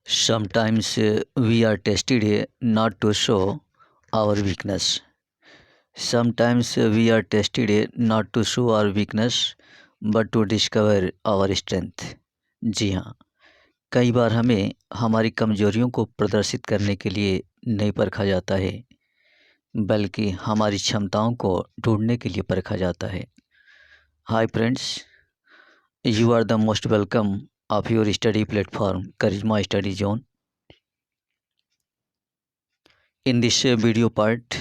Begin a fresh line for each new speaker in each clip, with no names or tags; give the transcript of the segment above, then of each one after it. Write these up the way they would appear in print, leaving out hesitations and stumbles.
Sometimes we are tested not to show our weakness. Sometimes we are tested not to show our weakness but to discover our strength. जी हाँ, कई बार हमें हमारी कमजोरियों को प्रदर्शित करने के लिए नहीं परखा जाता है, बल्कि हमारी क्षमताओं को ढूंढने के लिए परखा जाता है. Hi friends, you are the most welcome of your study platform Charisma Study Zone. In this video part,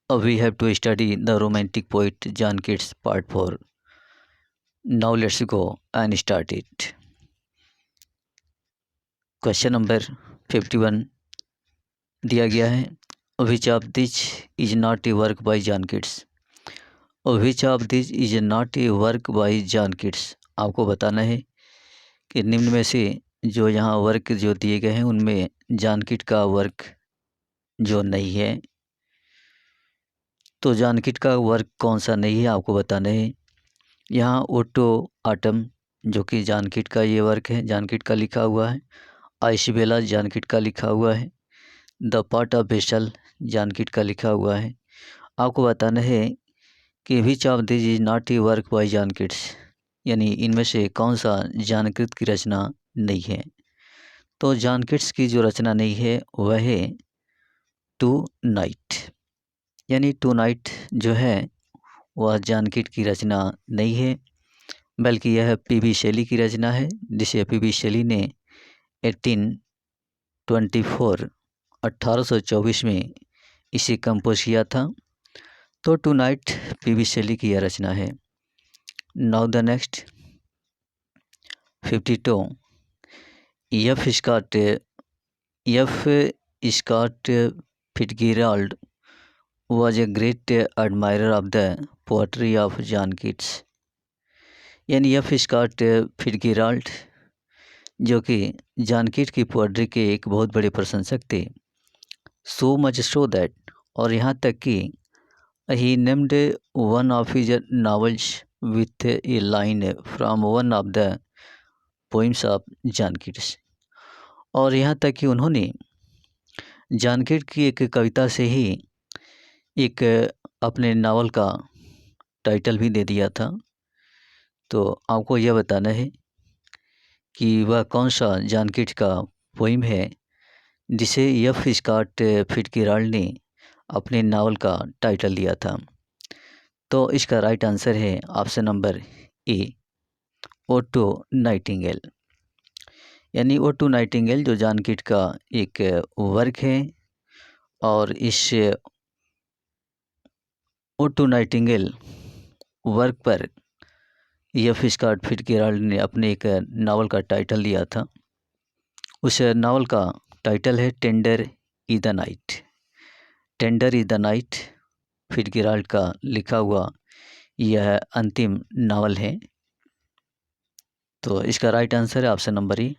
we have to study the romantic poet John Keats part 4. Now let's go and start it. Question number 51 दिया गया है. Which of these is not a work by John Keats? Which of these is not a work by John Keats? आपको बताना है कि निम्न में से जो यहाँ वर्क जो दिए गए हैं उनमें जॉन कीट का वर्क जो नहीं है. तो जॉन कीट का वर्क कौन सा नहीं है आपको बताना है. यहाँ ओटो आटम जो कि जॉन कीट का ये वर्क है, जॉन कीट का लिखा हुआ है. आइसबेला जॉन कीट का लिखा हुआ है. The part of vessel John Keats का लिखा हुआ है. आपको बताना है कि which of this is not a work by John Keats, यानी इनमें से कौन सा जॉन कीट की रचना नहीं है. तो जॉन कीट्स की जो रचना नहीं है वह है टू नाइट, यानी टू नाइट जो है वह जॉन कीट की रचना नहीं है, बल्कि यह पी.बी. शेली की रचना है, जिसे पी.बी. शेली ने 1824 में इसे कंपोज किया था. तो टू नाइट पी.बी. शेली की यह रचना है. Now the next 52 F Scott Fitzgerald was a great admirer of the poetry of John Keats. यानी एफ स्कॉट फिट्जगेराल्ड जो कि जॉन कीट की पोएट्री के एक बहुत बड़े प्रशंसक थे. सो मच सो दैट, और यहाँ तक कि he named one of his novels with a line from one of the poems of John Keats. और यहाँ तक कि उन्होंने जॉन कीट की एक कविता से ही एक अपने नावल का टाइटल भी दे दिया था. तो आपको यह बताना है कि वह कौन सा जॉन कीट का पोइम है जिसे एफ स्कॉट फिट्जगेराल्ड ने अपने नावल का टाइटल दिया था. तो इसका राइट आंसर है option number A, ode to nightingale. यानी ओटो नाइटिंगेल जो जॉन कीट का एक वर्क है, और इस ओटो नाइटिंगेल वर्क पर एफ स्कॉट फिट्जगेराल्ड ने अपने एक नावल का टाइटल दिया था. उस नावल का टाइटल है tender is the night. Tender is the night Fitzgerald का लिखा हुआ यह अंतिम नावल है. तो इसका राइट आंसर है option number E.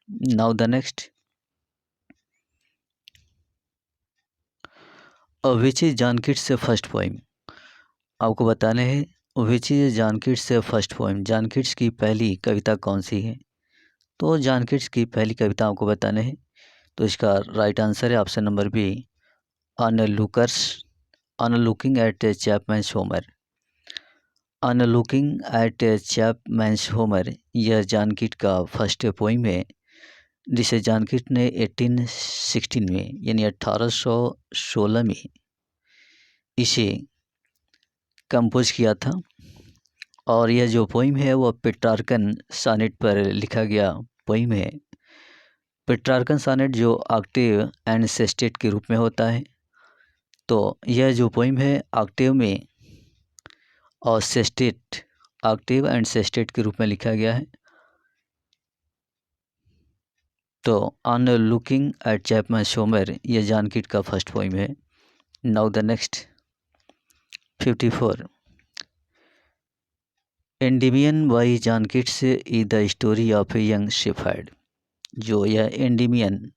Now the next which is John Keats first poem. आपको बताने हैं which is John Keats first poem, John Keats की पहली कविता कौन सी है. तो जॉन कीट्स की पहली कविता आपको बताने हैं. तो इसका राइट आंसर है option number B, on looking at Chapman's Homer. On looking at Chapman's Homer यह जॉन कीट का फर्स्ट पोइम है, जिसे जॉन कीट ने 1816 में यानी 1816 में इसे कंपोज किया था. और यह जो पोइम है वह पेट्रार्कन सानेट पर लिखा गया पोइम है. पेट्रार्कन सानेट जो ऑक्टेव एंड सेस्टेट के रूप में होता है. तो यह जो पोइम है ऑक्टेव में और सेस्टेट, ऑक्टेव एंड सेस्टेट के रूप में लिखा गया है. तो on looking at Chapman's Homer यह जॉन कीट का फर्स्ट पोइम है. Now the next 54 Endymion by John Keats is the story of a young shepherd. जो यह एंडीमियन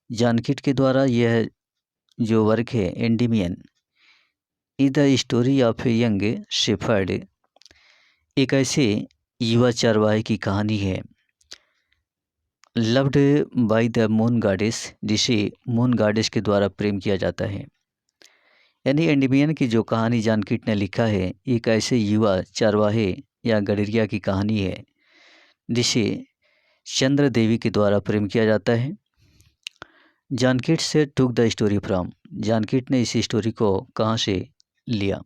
जॉन कीट के द्वारा यह जो वर्क है Endymion is the story of a young shepherd, एक ऐसे युवा चरवाहे की कहानी है. Loved by the moon goddess, जिसे मून गॉडेस के द्वारा प्रेम किया जाता है। यानी एंडेमियन की जो कहानी जानकीट ने लिखा है, एक ऐसे युवा चरवाहे या गडरिया की कहानी है जिसे चंद्र देवी के द्वारा प्रेम किया जाता है। जानकीट से टुक द स्टोरी फ्रॉम, जानकीट ने इस स्टोरी को कहाँ से लिया?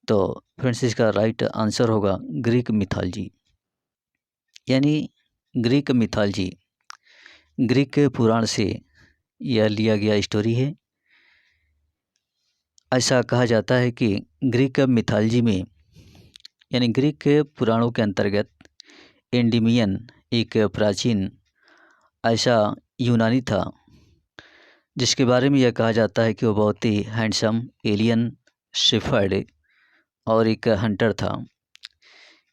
तो फ्रेंड्स इसका राइट आंसर होगा ग्रीक मिथोलॉजी। यानी ग्रीक मिथोलॉजी, ग्रीक के पुराण से यह लिया गया स्टोरी है। ऐसा कहा जाता है कि ग्रीक मिथोलॉजी में, यानी ग्रीक के पुराणों के अंतर्गत एंडेमियन एक प्राचीन ऐसा यूनानी था जिसके बारे में यह कहा जाता है कि वो बहुत ही हैंडसम एलियन शेफर्ड और एक हंटर था,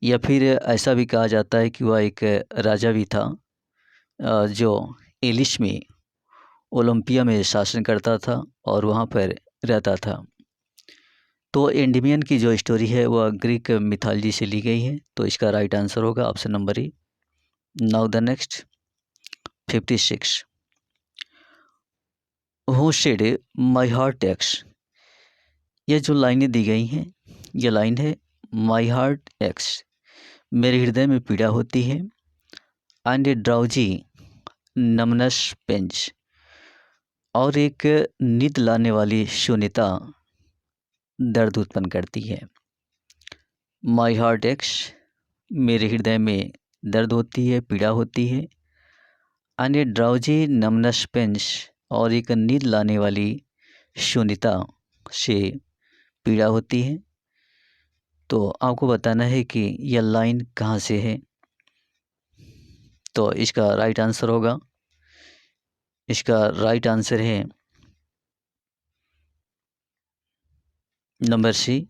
या फिर ऐसा भी कहा जाता है कि वह एक राजा भी था जो एलिश में ओलंपिया में शासन करता था और वहाँ पर रहता था। तो एंडेमियन की जो स्टोरी है वह ग्रीक मिथोलॉजी से ली गई है, तो इसका राइट आंसर होगा option number A. Now the next 56, who said my heart x. ये जो लाइनें दी गई हैं, ये लाइन है माई हार्ट एक्स, मेरे हृदय में पीड़ा होती है, एंड ए ड्राउजी नमनस पेंच, और एक नींद लाने वाली शून्यता दर्द उत्पन्न करती है। माई हार्ट एक्स, मेरे हृदय में दर्द होती है, पीड़ा होती है, एंड ए ड्राउजी नमनस पेंच, और एक नींद लाने वाली शून्यता से पीड़ा होती है। तो आपको बताना है कि यह लाइन कहाँ से है। तो इसका राइट आंसर होगा, इसका राइट आंसर है number C.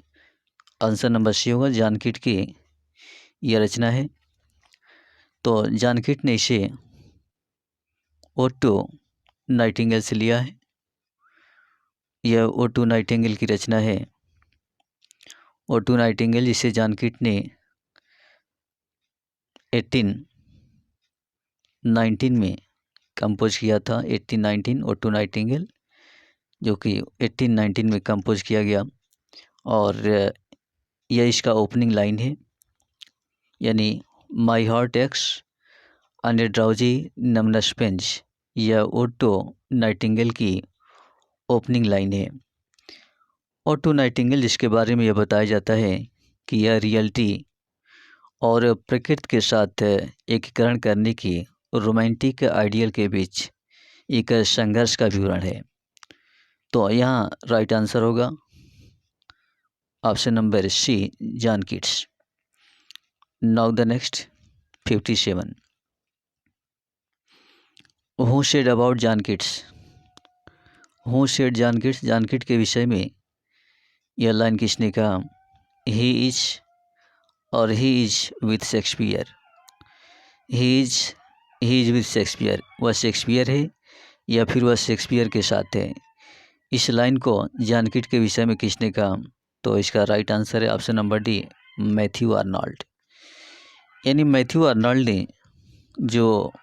Answer number C होगा, जानकीट की यह रचना है। तो जानकीट ने इसे ओटो नाइटिंगेल से लिया है। यह ओटो नाइटिंगेल की रचना है। ओटो नाइटिंगेल जिसे जानकीट ने 1819 में कंपोज किया था। 1819 ओटो नाइटिंगेल, जो कि 1819 में कंपोज किया गया, और यह इसका ओपनिंग लाइन है। यानी my heart aches and a drowsy numbness pains, यह ओटो नाइटिंगेल की ओपनिंग लाइन है। ओटो नाइटिंगेल जिसके बारे में यह बताया जाता है कि यह रियलिटी और प्रकृति के साथ एकीकरण करने की रोमांटिक आइडियल के बीच एक संघर्ष का विवरण है। तो यहाँ राइट आंसर होगा option number C, John Keats. Now the next 57, who said about John Keats. Who said John Keats, John Keats के विषय में यह लाइन किसने कहा? ही इज, और he is with Shakespeare. He is with Shakespeare, वह शेक्सपियर है या फिर वह शेक्सपियर के साथ है। इस लाइन को जानकीट के विषय में किसने कहा? तो इसका राइट आंसर है option number D, Matthew Arnold. यानी मैथ्यू आर्नोल्ड ने जो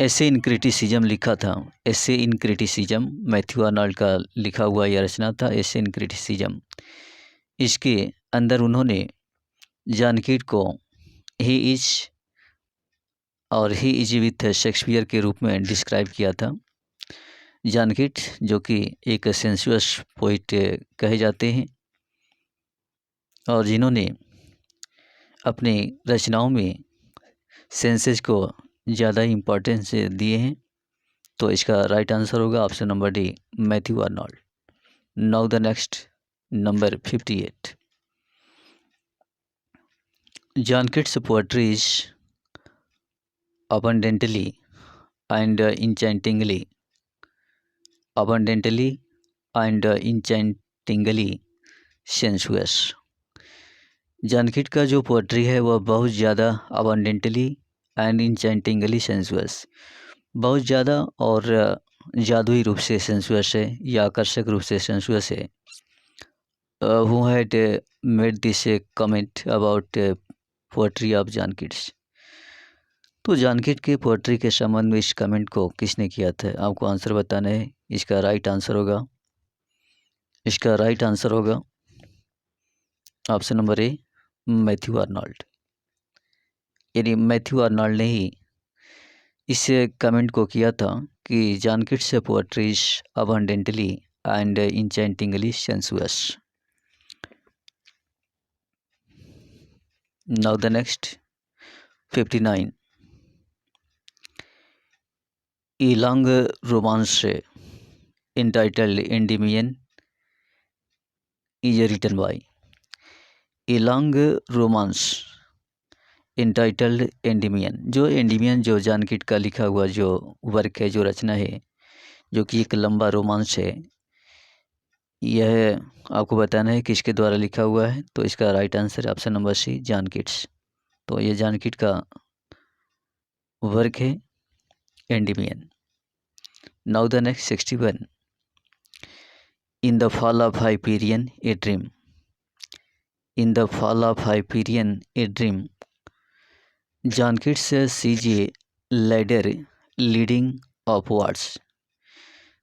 एसे इन क्रिटिसिज्म लिखा था, एसे इन क्रिटिसिज्म मैथ्यू आर्नोल्ड का लिखा हुआ यह रचना था, एसे इन क्रिटिसिज्म। इसके अंदर उन्होंने जानकीट को ही इज और ही इज विथ शेक्सपियर के रूप में डिस्क्राइब किया था। जानकीट जो कि एक सेंसुअस पोइट कहे जाते हैं और जिन्होंने अपने रचनाओं में सेंसेस को ज़्यादा इम्पोर्टेंस दिए हैं। तो इसका राइट आंसर होगा option number D, Matthew Arnold. Now the next number 58, John Keats poetry is abundantly and enchantingly sensuous। John Keats का जो पोएट्री है वह बहुत ज़्यादा abundantly and enchantingly sensuous, बहुत ज़्यादा और जादुई रूप से सेंसुअस है या आकर्षक रूप से सेंसुअस है। Who had made this comment about poetry of John Keats. तो जानकीट की पोएट्री के संबंध में इस कमेंट को किसने किया था? आपको आंसर बताना है। इसका राइट आंसर होगा option number A, Matthew Arnold. यानी मैथ्यू आर्नल्ड ने ही इस कमेंट को किया था कि John Keats poetry is abundantly and enchantingly sensuous. Now the next 59. A long romance entitled Endymion is written by. A long romance entitled Endymion, जो Endymion जो जानकीट का लिखा हुआ जो वर्क है, जो रचना है, जो कि एक लंबा रोमांस है, यह आपको बताना है किसके द्वारा लिखा हुआ है। तो इसका राइट आंसर है ऑप्शन नंबर सी, जानकीट्स। तो ये जानकीट का वर्क है Endymion. Now the next 61. In the fall of Hyperion, a dream. In the fall of Hyperion, a dream. जानकीट्स sees a ladder leading upwards.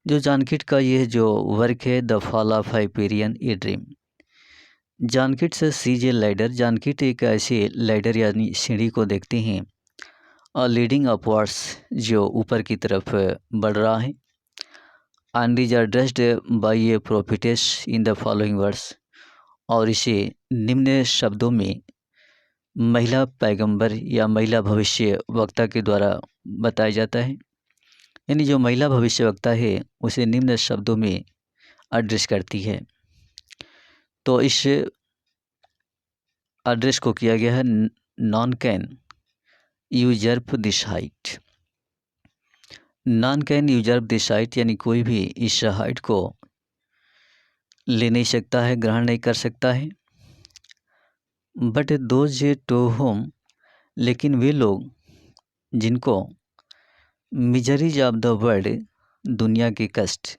जो जानकीट का यह जो वर्क है, the fall of Hyperion a dream. John Keats से sees ए ladder, जानकीट एक ऐसे ladder यानी सीढ़ी को देखते हैं और लीडिंग अपवर्ड्स जो ऊपर की तरफ बढ़ रहा है। And is addressed by a prophetess in the following words, और इसे निम्न शब्दों में महिला पैगंबर या महिला भविष्य वक्ता के द्वारा बताया जाता है। यानी जो महिला भविष्य वक्ता है उसे निम्न शब्दों में एड्रेस करती है। तो इस एड्रेस को किया गया है none can usurp this height. None can usurp this height यानी कोई भी इस हाइट को ले नहीं सकता है, ग्रहण नहीं कर सकता है। बट दोज टू होम, लेकिन वे लोग जिनको मिजरीज ऑफ द वर्ल्ड, दुनिया के कष्ट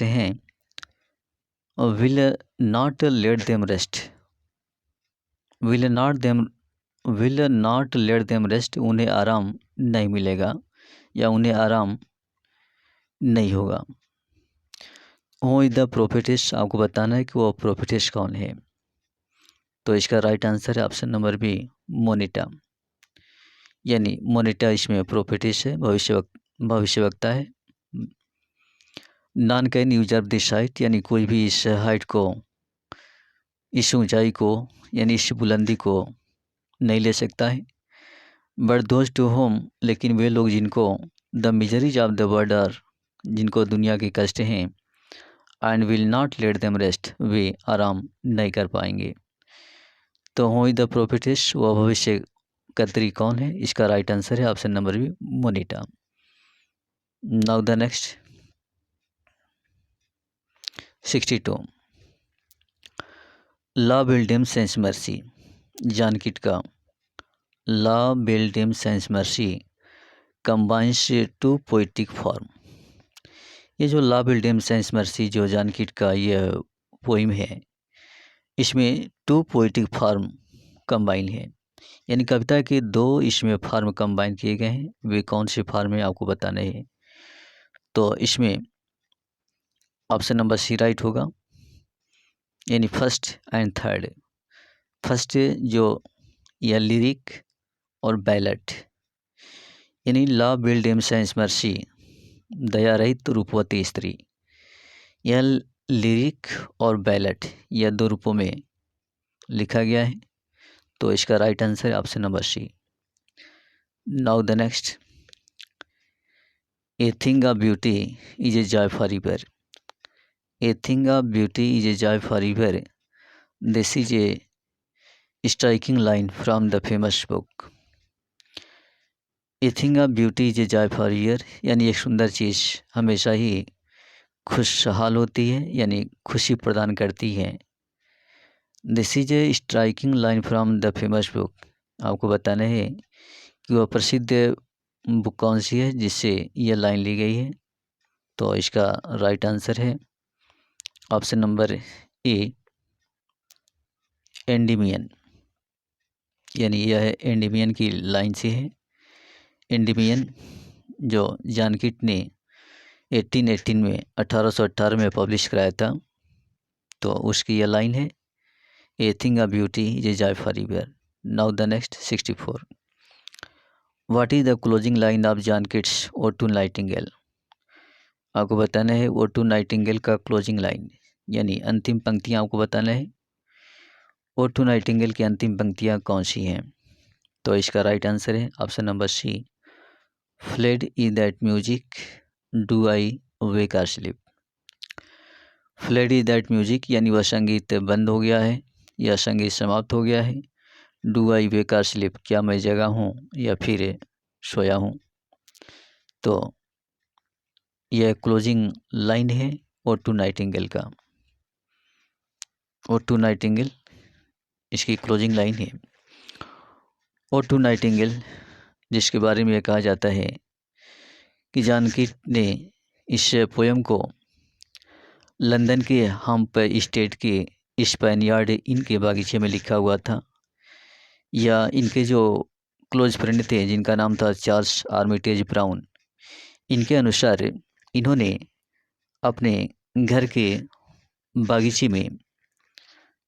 हैं, will not let them rest, will not let them rest, उन्हें आराम नहीं मिलेगा या उन्हें आराम नहीं होगा। हु इज द प्रोफिटेस, आपको बताना है कि वो प्रोफिटेस कौन है। तो इसका राइट आंसर है ऑप्शन नंबर बी, मोनिटा। यानी मोनिटा इसमें प्रोफिटेस है, भविष्यवक्ता है। None can user this height, यानी कोई भी इस हाइट को, इस ऊंचाई को यानी इस बुलंदी को नहीं ले सकता है। बट दोज टू होम, लेकिन वे लोग जिनको the miseries of the world are, जिनको दुनिया के कष्ट हैं, and will not let them rest, वे आराम नहीं कर पाएंगे। तो हु इज द प्रोफिटेस, वह भविष्य कतरी कौन है। इसका राइट आंसर है option number B, Moneta. Now the next 62. La belle dame sans merci, John Keats का la belle dame sans merci combines two poetic form. ये जो ला बिल्डिम सेंस मर्सी जो जानकीट का यह पोइम है, इसमें टू पोइटिक फॉर्म कंबाइन है, यानी कविता के दो इसमें फॉर्म कंबाइन किए गए हैं। वे कौन से फॉर्म है आपको बताने हैं। तो इसमें ऑप्शन नंबर सी राइट होगा, यानी फर्स्ट एंड थर्ड। फर्स्ट जो या लिरिक और बैलेट, यानी ला बिल्डिम सेंस मर्सी, दया रहित रूपवती स्त्री। यह लिरिक और बैलेट यह दो रूपों में लिखा गया है। तो इसका राइट आंसर है option number C. Now the next, a thing of beauty is a joy for ever. A thing of beauty is a joy for ever, this is a striking line from the famous book. A thing of beauty is a joy for ever, यानी एक सुंदर चीज़ हमेशा ही खुशहाल होती है, यानी खुशी प्रदान करती है। This is a striking line from the famous book, आपको बताना है कि वह प्रसिद्ध बुक कौन सी है जिससे यह लाइन ली गई है। तो इसका राइट आंसर है ऑप्शन नंबर ए, एंडीमियन। यानी यह एंडेमियन की लाइन से है। एंडेमियन जो जॉन कीट ने 1818 में 1818 में पब्लिश कराया था, तो उसकी यह लाइन है, a thing a beauty is a joy for ever. Now the next 64। What is the closing line of John Keats ode to nightingale. आपको बताना है ओड टू नाइटिंगेल का क्लोजिंग लाइन, यानी अंतिम पंक्तियाँ आपको बताना है। ओड टू नाइटिंगेल की अंतिम पंक्तियाँ कौन सी हैं? तो इसका राइट आंसर है option number C, fled is that music do I wake or sleep. Fled is that music यानी वह संगीत बंद हो गया है या संगीत समाप्त हो गया है। Do I wake or sleep, क्या मैं जगा हूँ या फिर सोया हूँ। तो यह क्लोजिंग लाइन है ओड टू नाइटिंगेल का। ओड टू नाइटिंगेल इसकी क्लोजिंग लाइन है। ओड टू नाइटिंगेल जिसके बारे में कहा जाता है कि जॉन कीट ने इस पोयम को लंदन के हम्प स्टेट के स्पेनयार्ड इन के बागीचे में लिखा हुआ था, या इनके जो क्लोज फ्रेंड थे जिनका नाम था चार्ल्स आर्मिटेज ब्राउन, इनके अनुसार इन्होंने अपने घर के बागीचे में,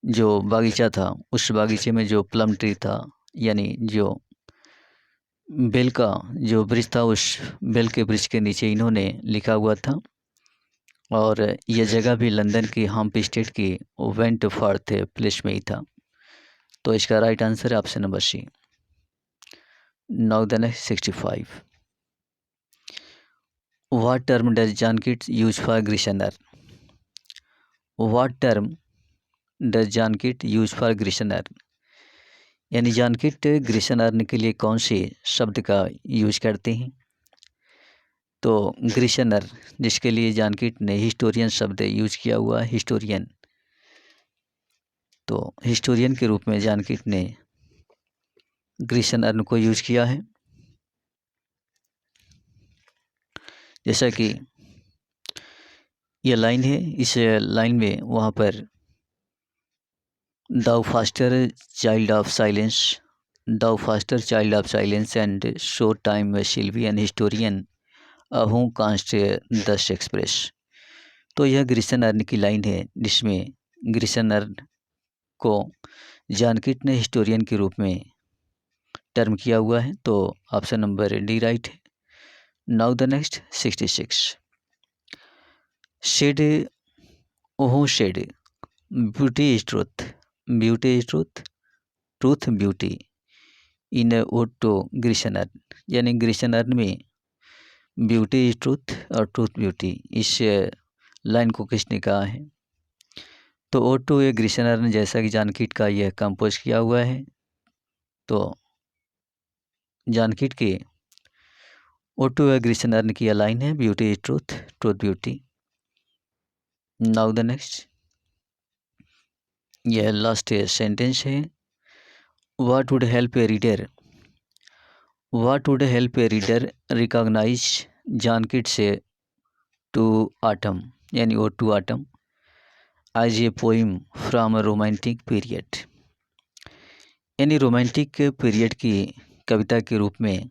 जो बागीचा था उस बागीचे में जो प्लम ट्री था, यानी जो बेल का जो वृक्ष था, उस बेल के वृक्ष के नीचे इन्होंने लिखा हुआ था। और यह जगह भी लंदन की हम्प स्टेट की वेंटफॉर्थ प्लेस में ही था। तो इसका राइट आंसर है option number C. Now the next 65। What term does John Keats use for Grecian urn. What term does John Keats use for Grecian urn, यानी जॉन कीट ग्रीशनर के लिए कौन से शब्द का यूज करते हैं। तो ग्रीशनर जिसके लिए जॉन कीट ने हिस्टोरियन शब्द यूज किया हुआ है, हिस्टोरियन। तो हिस्टोरियन के रूप में जॉन कीट ने ग्रीशनर को यूज किया है। जैसा कि यह लाइन है, इस लाइन में वहाँ पर thou foster child of silence, thou foster child of silence and slow time sylvan historian who canst thus express. तो यह ग्रीशनर की लाइन है जिसमें ग्रीशनर को जॉन कीट ने हिस्टोरियन के रूप में टर्म किया हुआ है। तो ऑप्शन नंबर डी राइट है। Now the next 66। शेड ओहो शेड beauty is truth, beauty is truth, truth beauty in ode to Grecian urn, यानी ग्रीशनर में ब्यूटी इज ट्रूथ और ट्रूथ ब्यूटी इस लाइन को किसने कहा है। तो ओड टू ए ग्रीशनर ने, जैसा कि जॉन कीट का यह कंपोज किया हुआ है, तो जॉन कीट के ओड टू ए ग्रीशनर की यह लाइन है, beauty is truth, truth beauty. Now the next, यह लास्ट सेंटेंस है। What would help a reader, what would help a reader recognize John Keats से टू ऑटम, यानी ode to autumn as a poem from a romantic period, यानी romantic period की कविता के रूप में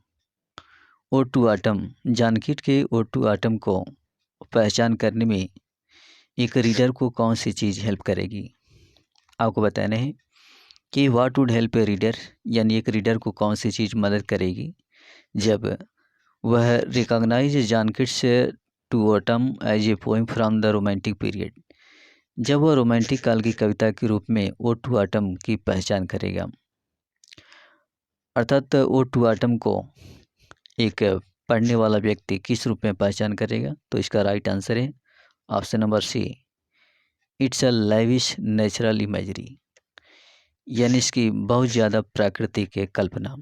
ओड टू ऑटम, जॉन कीट के ओड टू ऑटम को पहचान करने में एक रीडर को कौन सी चीज़ हेल्प करेगी। आपको बताना है कि what would help a reader, यानी एक रीडर को कौन सी चीज़ मदद करेगी जब वह recognize John Keats to autumn as a poem from the romantic period, जब वह रोमांटिक काल की कविता के रूप में ओड टू ऑटम की पहचान करेगा। अर्थात ओड टू ऑटम को एक पढ़ने वाला व्यक्ति किस रूप में पहचान करेगा। तो इसका राइट आंसर है option number C, it's a lavish natural imagery, यानी इसकी बहुत ज़्यादा प्राकृतिक कल्पना,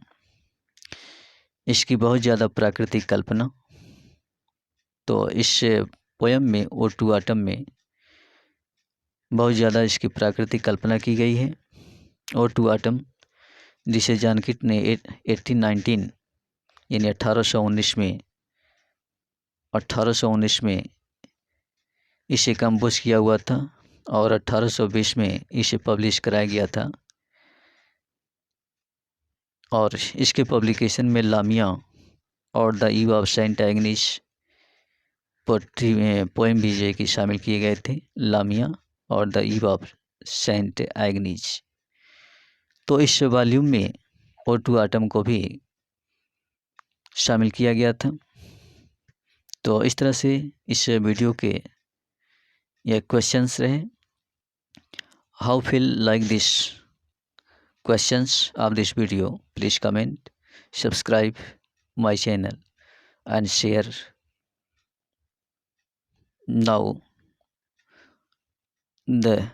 इसकी बहुत ज़्यादा प्राकृतिक कल्पना। तो इस पोयम में ओड टू ऑटम में बहुत ज़्यादा इसकी प्राकृतिक कल्पना की गई है। ओड टू ऑटम जिसे जॉन कीट ने 1819 यानी 1819 में इसे कंपोज किया हुआ था और 1820 में इसे पब्लिश कराया गया था। और इसके पब्लिकेशन में लामिया और the Eve of Saint Agnes poetry poem भी जो कि शामिल किए गए थे, लामिया और the Eve of Saint Agnes. तो इस वॉल्यूम में O2 आटम को भी शामिल किया गया था। तो इस तरह से इस वीडियो के ये क्वेश्चंस रहे। How feel like this questions of this video? Please comment, subscribe my channel and share. Now the